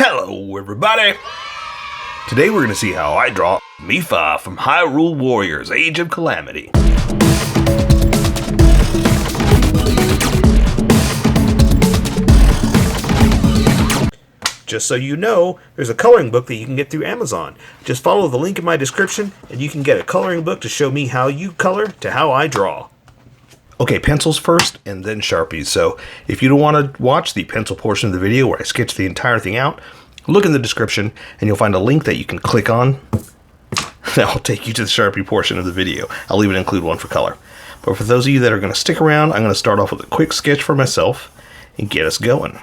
Hello everybody! Today we're going to see how I draw MIPHA from HYRULE WARRIORS, Age of Calamity. Just so you know, there's a coloring book that you can get through Amazon. Just follow the link in my description and you can get a coloring book to show me how you color to how I draw. Okay, pencils first and then Sharpies. So if you don't want to watch the pencil portion of the video where I sketch the entire thing out, look in the description and you'll find a link that you can click on. That will take you to the Sharpie portion of the video. I'll even include one for color. But for those of you that are going to stick around, I'm going to start off with a quick sketch for myself and get us going.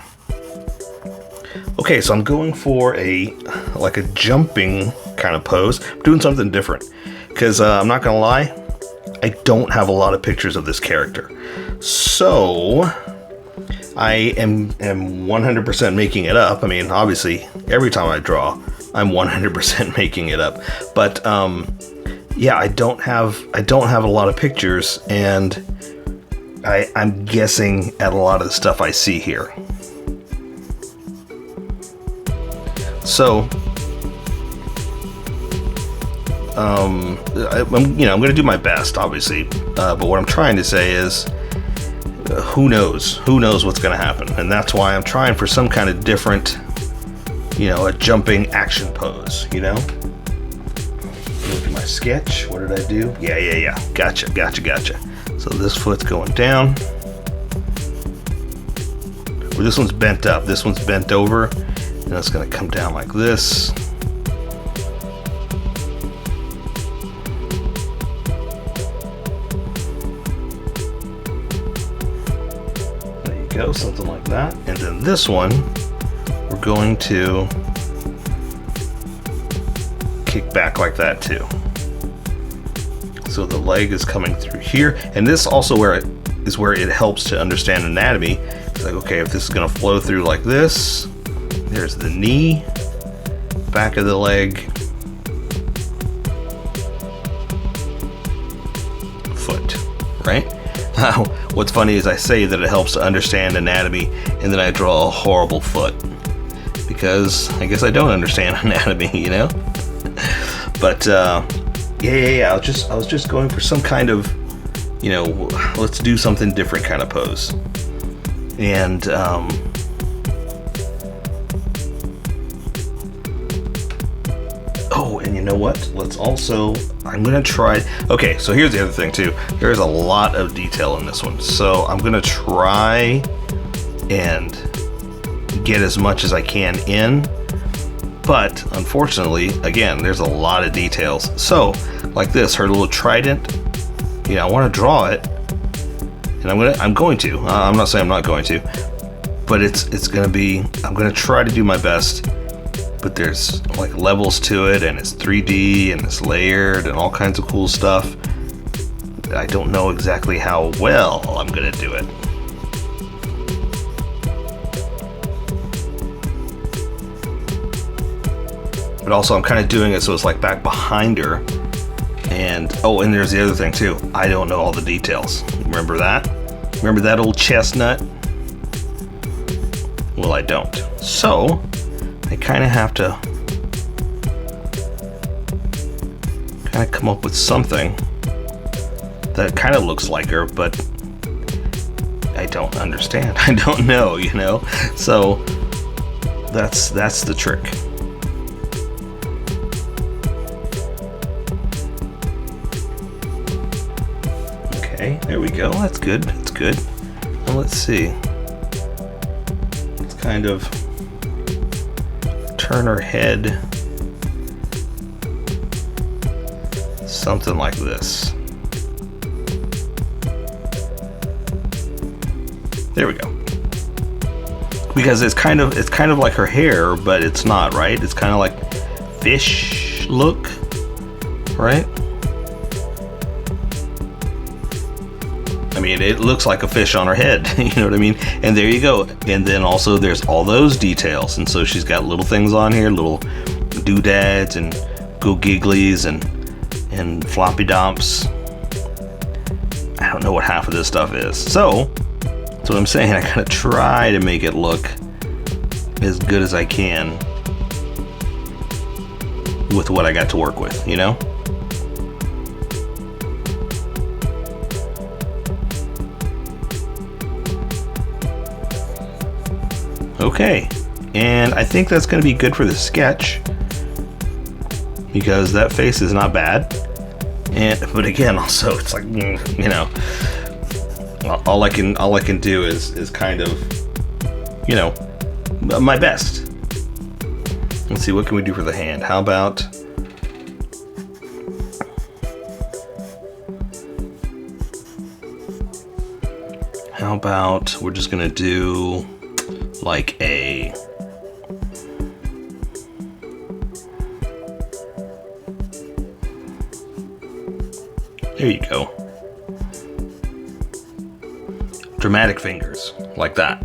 Okay, so I'm going for a jumping kind of pose. I'm doing something different because I'm not going to lie, I don't have a lot of pictures of this character. So I am 100% making it up. I mean, obviously, every time I draw, I'm 100% making it up. But yeah, I don't have a lot of pictures, and I'm guessing at a lot of the stuff I see here. So I'm going to do my best, obviously, but what I'm trying to say is, who knows what's going to happen, and that's why I'm trying for some kind of different, a jumping action pose. Look at my sketch. What did I do? Yeah. Gotcha. So this foot's going down. Well, this one's bent up. This one's bent over, and it's going to come down like this. Go, something like that. And then this one, we're going to kick back like that too. So the leg is coming through here, and this also where it helps to understand anatomy. It's like, okay, if this is going to flow through like this, there's the knee, back of the leg, foot, right? What's funny is I say that it helps to understand anatomy, and then I draw a horrible foot because I guess I don't understand anatomy, But yeah. I was just going for some kind of, let's do something different kind of pose, and oh, and you know what? I'm gonna try. Okay, so here's the other thing too. There's a lot of detail in this one, so I'm gonna try and get as much as I can in. But unfortunately, again, there's a lot of details. So, like this, her little trident. I want to draw it, and I'm going to. I'm not saying I'm not going to, but it's gonna be. I'm gonna try to do my best. But there's like levels to it, and it's 3D, and it's layered, and all kinds of cool stuff. I don't know exactly how well I'm gonna do it. But also I'm kind of doing it so it's like back behind her. And and there's the other thing too. I don't know all the details. Remember that? Remember that old chestnut? Well, I don't. So I kind of have to come up with something that kind of looks like her, but I don't understand. I don't know, So that's the trick. Okay, there we go. That's good. Now let's see. Let's kind of turn her head something like this. There we go. Because it's kind of like her hair, but it's not, right? It's kind of like fish look, right? I mean, it looks like a fish on her head, you know what I mean? And there you go. And then also there's all those details. And so she's got little things on here, little doodads and go gigglies and floppy domps. I don't know what half of this stuff is. So that's what I'm saying. I gotta try to make it look as good as I can with what I got to work with, you know? Okay, and I think that's going to be good for the sketch because that face is not bad. But again, also it's like, you know, all I can do is kind of, you know, my best. Let's see, what can we do for the hand? How about we're just gonna do like a there you go. Dramatic fingers, like that.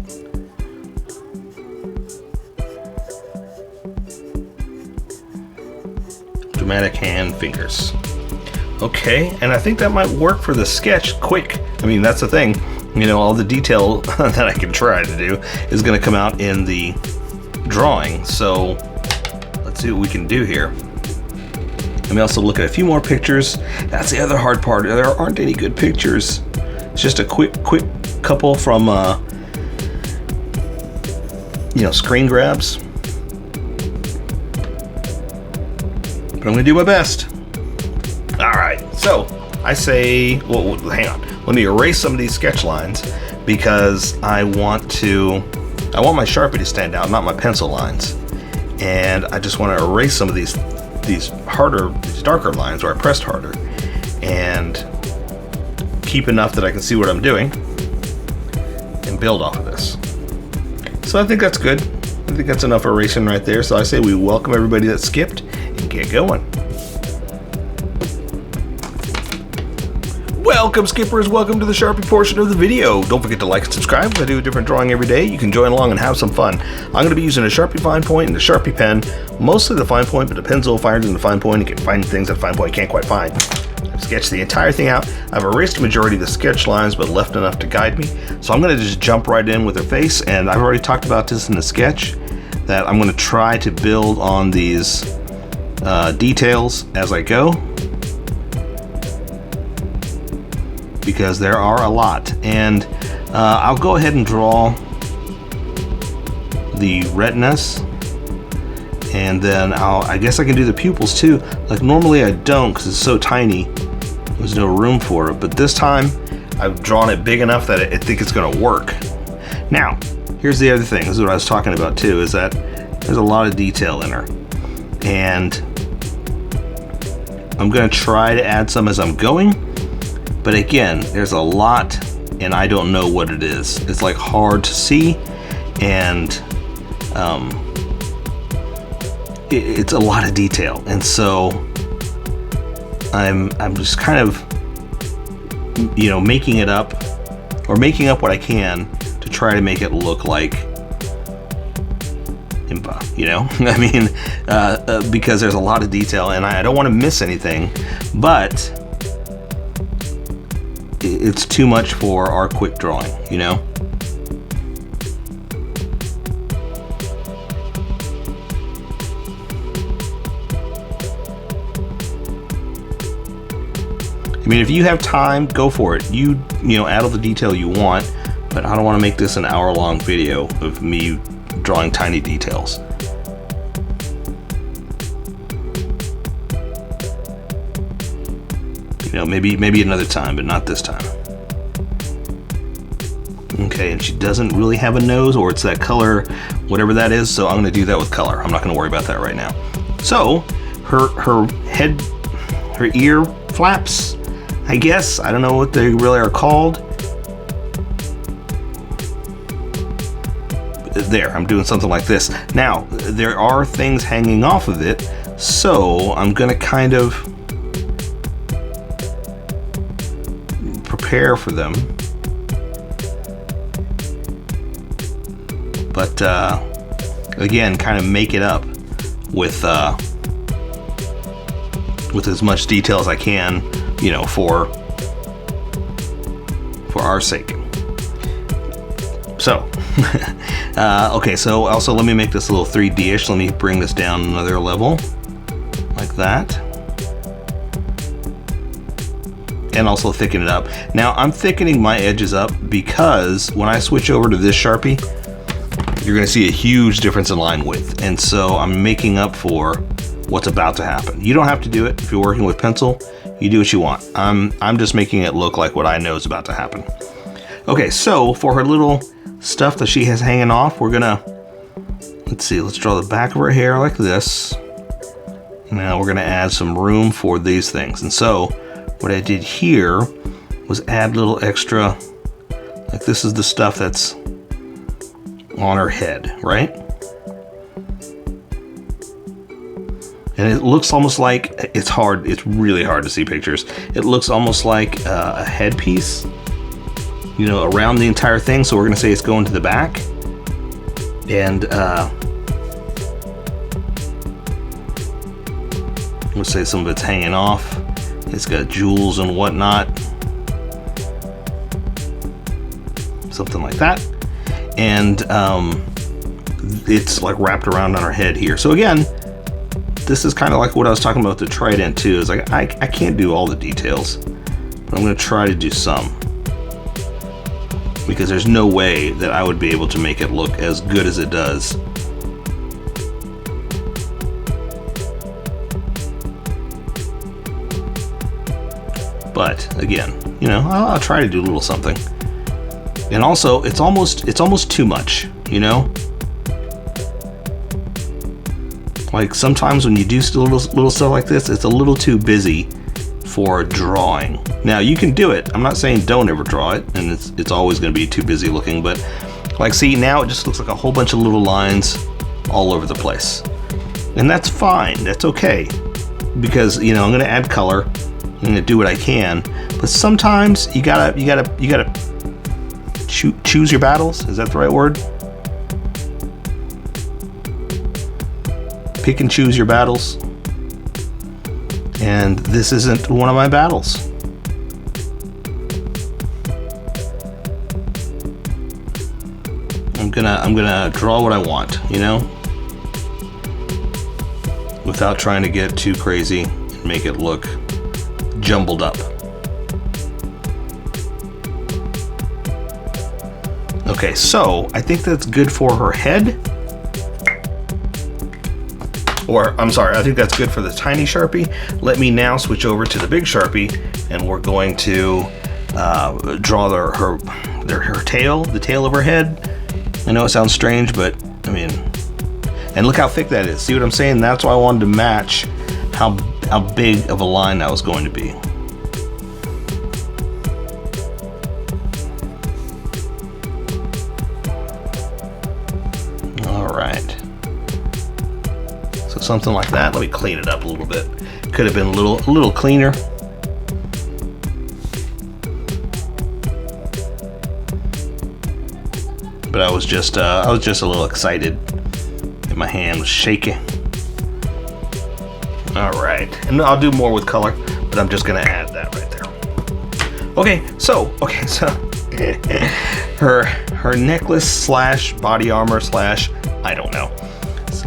Dramatic hand fingers. Okay, and I think that might work for the sketch quick. I mean, that's the thing. You know, all the detail that I can try to do is going to come out in the drawing. So let's see what we can do here. Let me also look at a few more pictures. That's the other hard part. There aren't any good pictures. It's just a quick couple from, you know, screen grabs. But I'm gonna do my best. All right, so I say, well, hang on. Let me erase some of these sketch lines because I want my Sharpie to stand out, not my pencil lines. And I just want to erase some of these darker lines where I pressed harder and keep enough that I can see what I'm doing and build off of this. So I think that's good. I think that's enough erasing right there. So I say we welcome everybody that skipped and get going. Welcome, skippers. Welcome to the Sharpie portion of the video. Don't forget to like and subscribe. I do a different drawing every day. You can join along and have some fun. I'm going to be using a Sharpie fine point and a Sharpie pen. Mostly the fine point, but the pencil finds in the fine point. You can find things that fine point can't quite find. I've sketched the entire thing out. I've erased the majority of the sketch lines, but left enough to guide me. So I'm going to just jump right in with her face. And I've already talked about this in the sketch, that I'm going to try to build on these details as I go, because there are a lot. And I'll go ahead and draw the retinas, and then I guess I can do the pupils too. Like normally I don't because it's so tiny, there's no room for it, but this time I've drawn it big enough that I think it's gonna work. Now here's the other thing, this is what I was talking about too, is that there's a lot of detail in her, and I'm gonna try to add some as I'm going. But again, there's a lot and I don't know what it is. It's like hard to see, and it's a lot of detail. And so I'm just kind of, you know, making it up, or making up what I can to try to make it look like MIPHA, you know? I mean, because there's a lot of detail and I don't want to miss anything, but it's too much for our quick drawing, you know? I mean, if you have time, go for it. You know, add all the detail you want, but I don't want to make this an hour-long video of me drawing tiny details. You know, maybe another time, but not this time. Okay, and she doesn't really have a nose, or it's that color, whatever that is, so I'm gonna do that with color. I'm not gonna worry about that right now. So, her head, her ear flaps, I guess. I don't know what they really are called. There, I'm doing something like this. Now, there are things hanging off of it, so I'm gonna kind of prepare for them, but again, kind of make it up with as much detail as I can, you know, for our sake. So Okay, so also let me make this a little 3D-ish. Let me bring this down another level, like that. And also thicken it up. Now I'm thickening my edges up because when I switch over to this Sharpie, you're gonna see a huge difference in line width. And so I'm making up for what's about to happen. You don't have to do it if you're working with pencil. You do what you want. I'm just making it look like what I know is about to happen. Okay, so for her little stuff that she has hanging off, we're gonna, let's see, let's draw the back of her hair like this. Now we're gonna add some room for these things. And so what I did here was add little extra, like this is the stuff that's on her head, right? And it looks almost like, it's really hard to see pictures. It looks almost like a headpiece, you know, around the entire thing. So we're gonna say it's going to the back. And let's say some of it's hanging off. It's got jewels and whatnot. Something like that. And it's like wrapped around on her head here. So again, this is kind of like what I was talking about with the trident too. Is like I can't do all the details, but I'm gonna try to do some. Because there's no way that I would be able to make it look as good as it does. But again, you know, I'll try to do a little something. And also, it's almost too much, you know? Like sometimes when you do little stuff like this, it's a little too busy for drawing. Now you can do it. I'm not saying don't ever draw it, and it's always gonna be too busy looking, but like see, now it just looks like a whole bunch of little lines all over the place. And that's fine, that's okay. Because, you know, I'm gonna add color, I'm gonna do what I can, but sometimes you gotta choose your battles. Is that the right word? Pick and choose your battles. And this isn't one of my battles. I'm gonna draw what I want, you know? Without trying to get too crazy and make it look jumbled up. Okay, so I think that's good for her head. Or, I'm sorry, I think that's good for the tiny Sharpie. Let me now switch over to the big Sharpie, and we're going to draw her tail, the tail of her head. I know it sounds strange, but I mean, and look how thick that is. See what I'm saying? That's why I wanted to match how big of a line that was going to be. All right. So something like that. Let me clean it up a little bit. Could have been a little cleaner. But I was just a little excited, and my hand was shaking. All right, and I'll do more with color, but I'm just gonna add that right there. Okay, so her necklace slash body armor slash I don't know.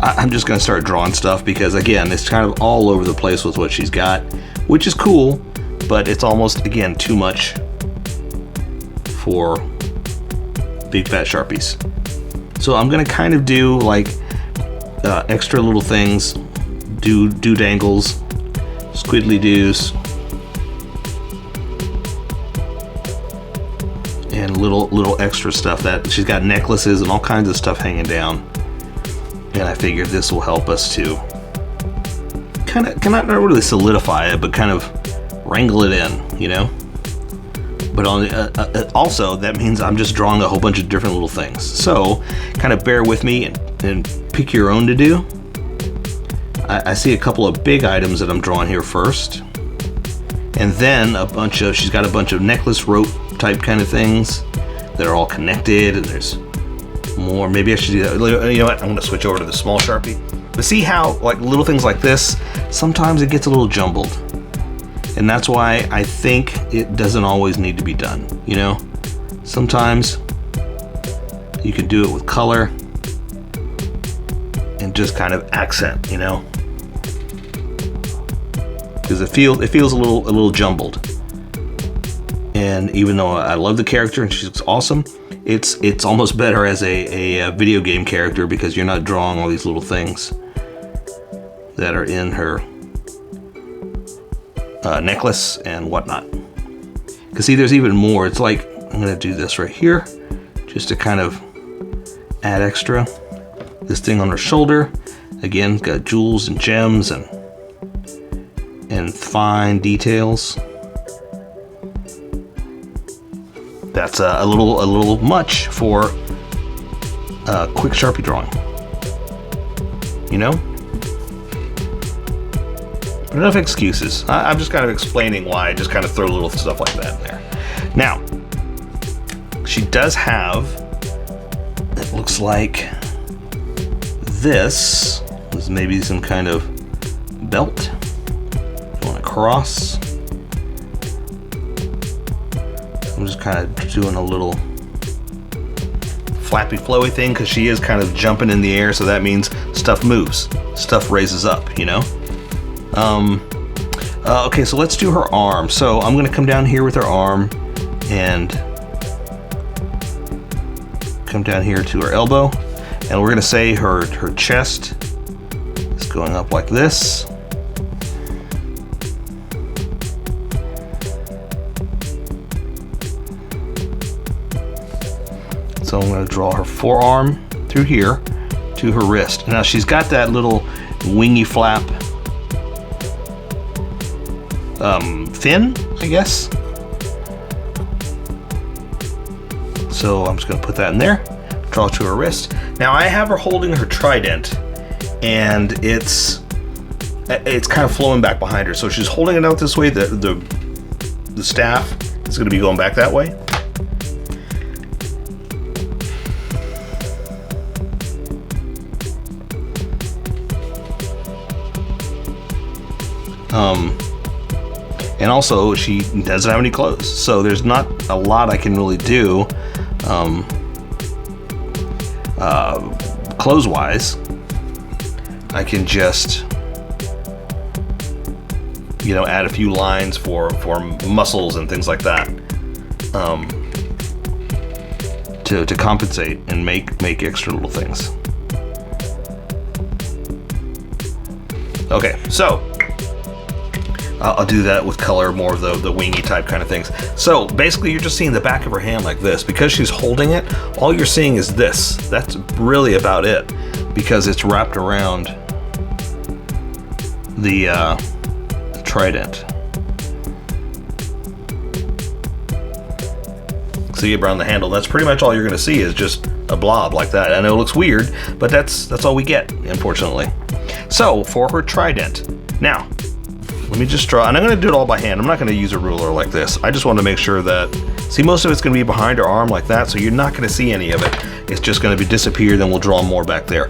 I'm just gonna start drawing stuff because again, it's kind of all over the place with what she's got, which is cool, but it's almost again too much for big fat Sharpies. So I'm gonna kind of do like extra little things, do dangles, squiddly doos, and little extra stuff that she's got necklaces and all kinds of stuff hanging down. And I figured this will help us to kind of not really solidify it, but kind of wrangle it in, you know. But also, that means I'm just drawing a whole bunch of different little things. So, kind of bear with me and pick your own to do. I see a couple of big items that I'm drawing here first. And then she's got a bunch of necklace rope type kind of things that are all connected, and there's more. Maybe I should do that. You know what? I'm gonna switch over to the small Sharpie. But see how, like, little things like this, sometimes it gets a little jumbled. And that's why I think it doesn't always need to be done, you know? Sometimes You can do it with color and just kind of accent, you know, because it feels a little jumbled. And even though I love the character and she's awesome, it's almost better as a video game character, because you're not drawing all these little things that are in her necklace and whatnot. Because see, there's even more. It's like, I'm gonna do this right here just to kind of add extra. This thing on her shoulder, again, got jewels and gems and fine details. That's a little much for quick Sharpie drawing, you know? But enough excuses. I'm just kind of explaining why I just kind of throw little stuff like that in there. Now, she does have, it looks like this is maybe some kind of belt going across. I'm just kind of doing a little flappy flowy thing because she is kind of jumping in the air, so that means stuff moves, stuff raises up, you know? Okay, so let's do her arm. So I'm gonna come down here with her arm and come down here to her elbow, and we're gonna say her chest is going up like this. So I'm going to draw her forearm through here to her wrist. Now she's got that little wingy flap fin, I guess. So I'm just going to put that in there, draw to her wrist. Now I have her holding her trident, and it's kind of flowing back behind her. So she's holding it out this way. The staff is going to be going back that way. And also she doesn't have any clothes, so there's not a lot I can really do clothes wise. I can just, you know, add a few lines for muscles and things like that to compensate and make extra little things. Okay, so I'll do that with color, more of the wingy type kind of things. So basically you're just seeing the back of her hand like this. Because she's holding it, all you're seeing is this. That's really about it, because it's wrapped around the trident. See around the handle. That's pretty much all you're gonna see, is just a blob like that. I know it looks weird, but that's all we get, unfortunately. So for her trident, now let me just draw, and I'm going to do it all by hand. I'm not going to use a ruler like this. I just want to make sure that, see, most of it's going to be behind her arm like that, so you're not going to see any of it. It's just going to be disappear, then we'll draw more back there.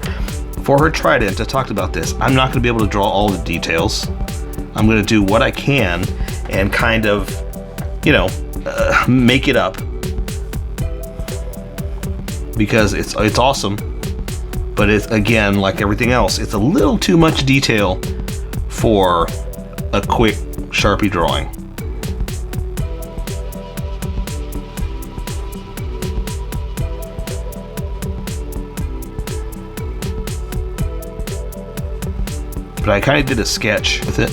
For her trident, I talked about this. I'm not going to be able to draw all the details. I'm going to do what I can and kind of, you know, make it up, because it's awesome. But it's, again, like everything else, it's a little too much detail for a quick Sharpie drawing. But I kind of did a sketch with it.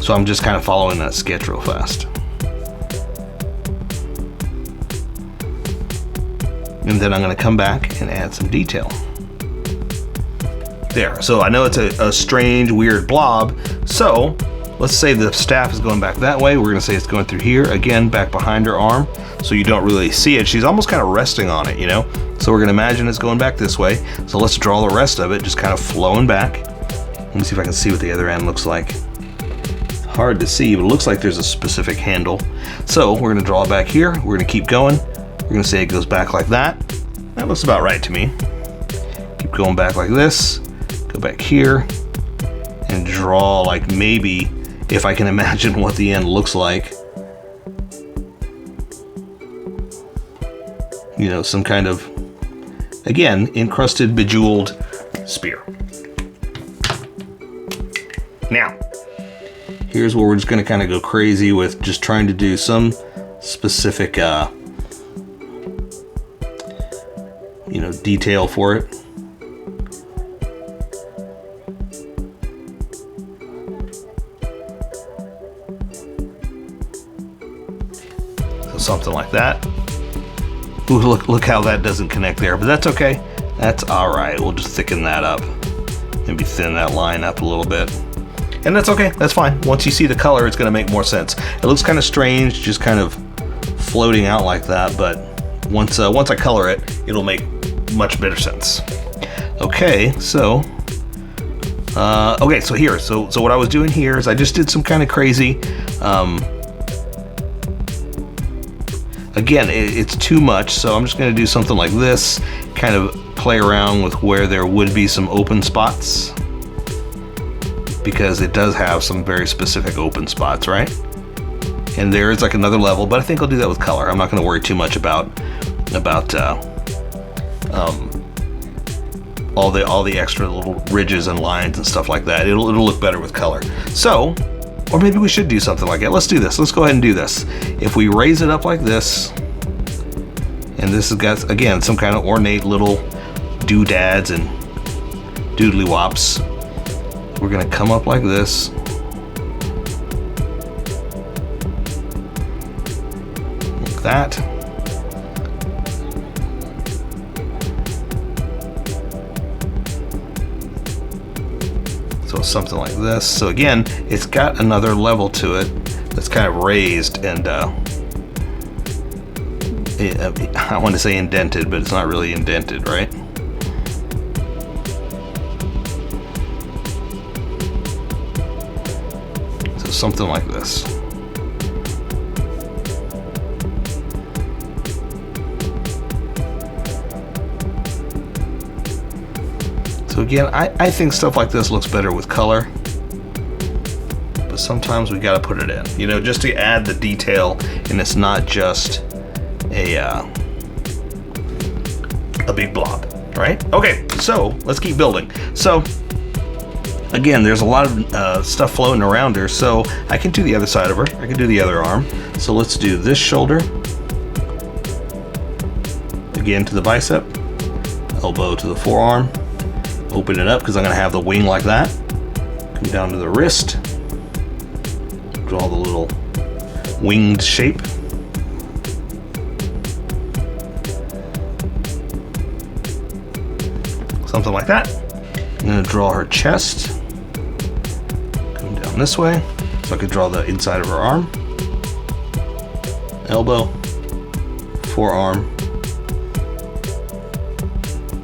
So I'm just kind of following that sketch real fast. And then I'm going to come back and add some detail. There. So I know it's a strange, weird blob. So let's say the staff is going back that way. We're going to say it's going through here, again, back behind her arm, so you don't really see it. She's almost kind of resting on it, you know? So we're going to imagine it's going back this way. So let's draw the rest of it, just kind of flowing back. Let me see if I can see what the other end looks like. It's hard to see, but it looks like there's a specific handle. So we're going to draw back here. We're going to keep going. We're going to say it goes back like that. That looks about right to me. Keep going back like this. Go back here and draw, like, maybe, if I can imagine what the end looks like, you know, some kind of, again, encrusted, bejeweled spear. Now, here's where we're just going to kind of go crazy with just trying to do some specific, you know, detail for it. So something like that. Ooh, look how that doesn't connect there, but that's okay. That's all right. We'll just thicken that up. Maybe thin that line up a little bit. And that's okay, that's fine. Once you see the color, it's gonna make more sense. It looks kind of strange, just kind of floating out like that, but once I color it, it'll make much better sense. Okay, so here, so what I was doing here is I just did some kind of crazy, again, it's too much, so I'm just gonna do something like this, kind of play around with where there would be some open spots, because it does have some very specific open spots, right? And there is like another level, but I think I'll do that with color. I'm not going to worry too much about all the extra little ridges and lines and stuff like that. It'll look better with color. So, or maybe we should do something like it. Let's do this. Let's go ahead and do this. If we raise it up like this, and this has got, again, some kind of ornate little doodads and doodly wops. We're gonna come up like this. Like that. So something like this. So again, it's got another level to it that's kind of raised and I want to say indented, but it's not really indented, right? Something like this. So again, I think stuff like this looks better with color, but sometimes we gotta put it in, you know, just to add the detail, and it's not just a big blob, right? Okay, so let's keep building. So again, there's a lot of stuff floating around her, so I can do the other side of her. I can do the other arm. So let's do this shoulder. Again to the bicep. Elbow to the forearm. Open it up because I'm going to have the wing like that. Come down to the wrist. Draw the little winged shape. Something like that. I'm going to draw her chest. Come down this way, so I could draw the inside of her arm. Elbow, forearm,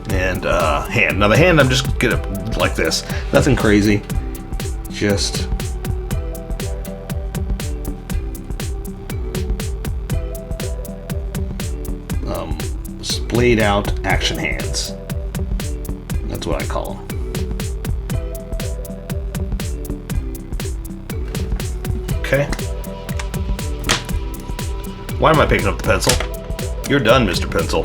and hand. Now the hand, I'm just gonna like this. Nothing crazy. Just splayed out action hands. That's what I call them. Okay. Why am I picking up the pencil? You're done, Mr. Pencil.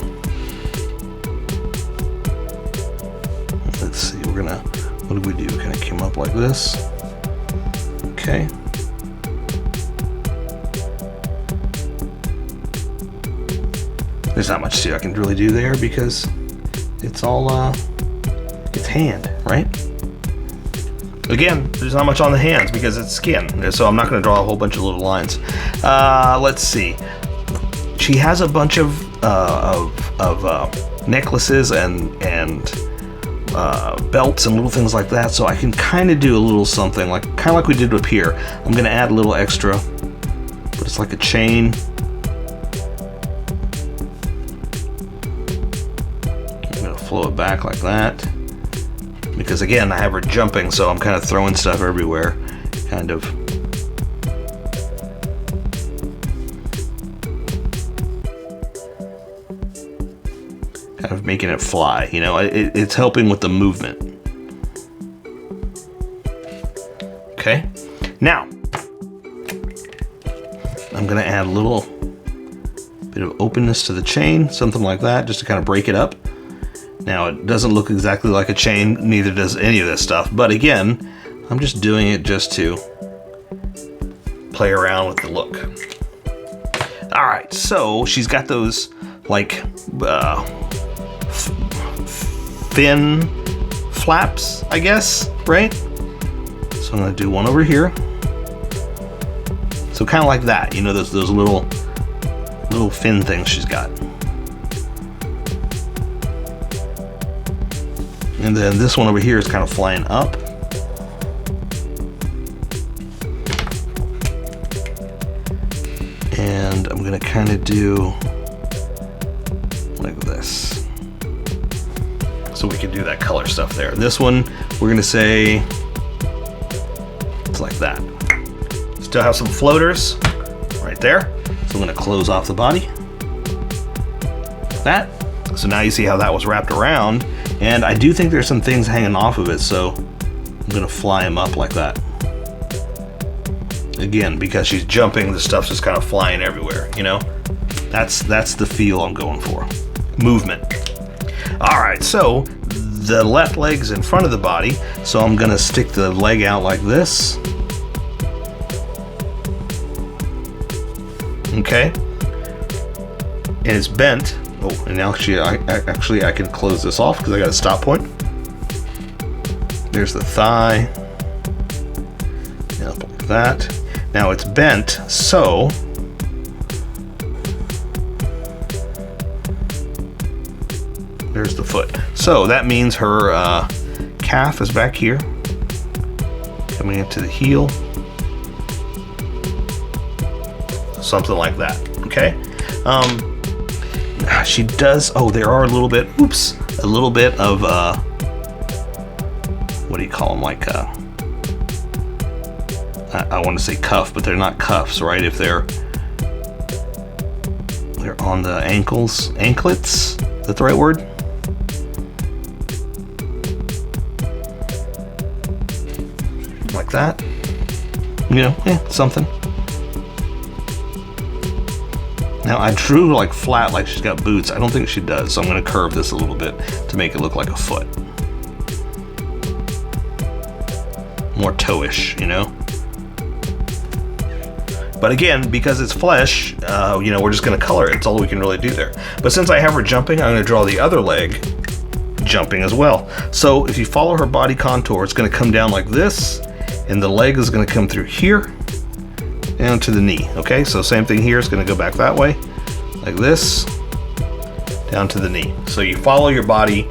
Let's see, we're gonna, what do we do? Kind of came up like this. Okay. There's not much I can really do there because it's all, it's hand, right? Again, there's not much on the hands because it's skin, so I'm not going to draw a whole bunch of little lines. Let's see. She has a bunch of necklaces and belts and little things like that, so I can kind of do a little something kind of like we did up here. I'm going to add a little extra, but it's like a chain. I'm going to flow it back like that. Because again, I have her jumping, so I'm kind of throwing stuff everywhere, kind of. Kind of making it fly, you know, it's helping with the movement. Okay, now, I'm gonna add a little bit of openness to the chain, something like that, just to kind of break it up. Now, it doesn't look exactly like a chain, neither does any of this stuff, but again, I'm just doing it just to play around with the look. All right, so she's got those like fin flaps, I guess, right? So I'm gonna do one over here. So kind of like that, you know, those little fin things she's got. And then this one over here is kind of flying up. And I'm gonna kind of do like this. So we can do that color stuff there. This one, we're gonna say it's like that. Still have some floaters right there. So I'm gonna close off the body. Like that. So now you see how that was wrapped around. And I do think there's some things hanging off of it, so I'm gonna fly them up like that. Again, because she's jumping, the stuff's just kind of flying everywhere, you know? That's the feel I'm going for. Movement. All right, so the left leg's in front of the body, so I'm gonna stick the leg out like this. Okay. And it's bent. Oh, and now I can close this off because I got a stop point. There's the thigh. Up like that. Now it's bent, so there's the foot. So that means her calf is back here, coming into the heel. Something like that, okay? She does, oh, there are a little bit of, what do you call them, like, I want to say cuff, but they're not cuffs, right? If they're on the ankles, anklets, is that the right word? Like that, you know, something. Now I drew like flat, like she's got boots. I don't think she does, so I'm gonna curve this a little bit to make it look like a foot. More toe-ish, you know? But again, because it's flesh, you know, we're just gonna color it. It's all we can really do there. But since I have her jumping, I'm gonna draw the other leg jumping as well. So if you follow her body contour, it's gonna come down like this, and the leg is gonna come through here, down to the knee, okay? So same thing here, it's gonna go back that way, like this, down to the knee. So you follow your body,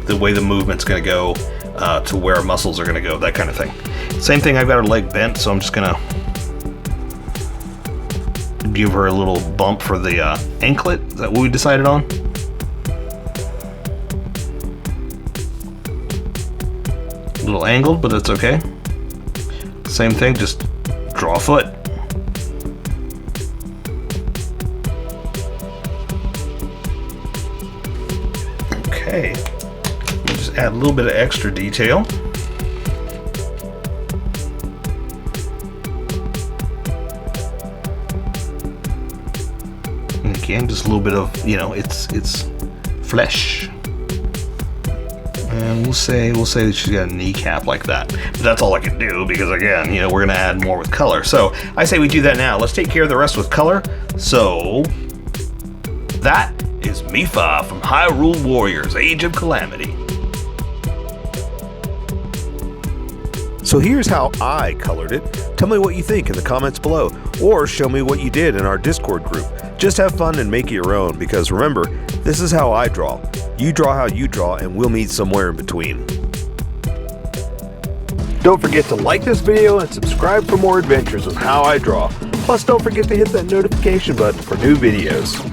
the way the movement's gonna go, to where muscles are gonna go, that kind of thing. Same thing, I've got her leg bent, so I'm just gonna give her a little bump for the anklet. Is that what we decided on? A little angled, but that's okay. Same thing, just draw a foot. Okay, just add a little bit of extra detail. And again, just a little bit of, you know, it's flesh. And we'll say that she's got a kneecap like that. But that's all I can do because again, you know, we're gonna add more with color. So I say we do that now. Let's take care of the rest with color. So that is MIPHA from HYRULE WARRIORS, Age of Calamity. So here's how I colored it. Tell me what you think in the comments below, or show me what you did in our Discord group. Just have fun and make it your own, because remember, this is how I draw. You draw how you draw, and we'll meet somewhere in between. Don't forget to like this video and subscribe for more adventures with How I Draw. Plus, don't forget to hit that notification button for new videos.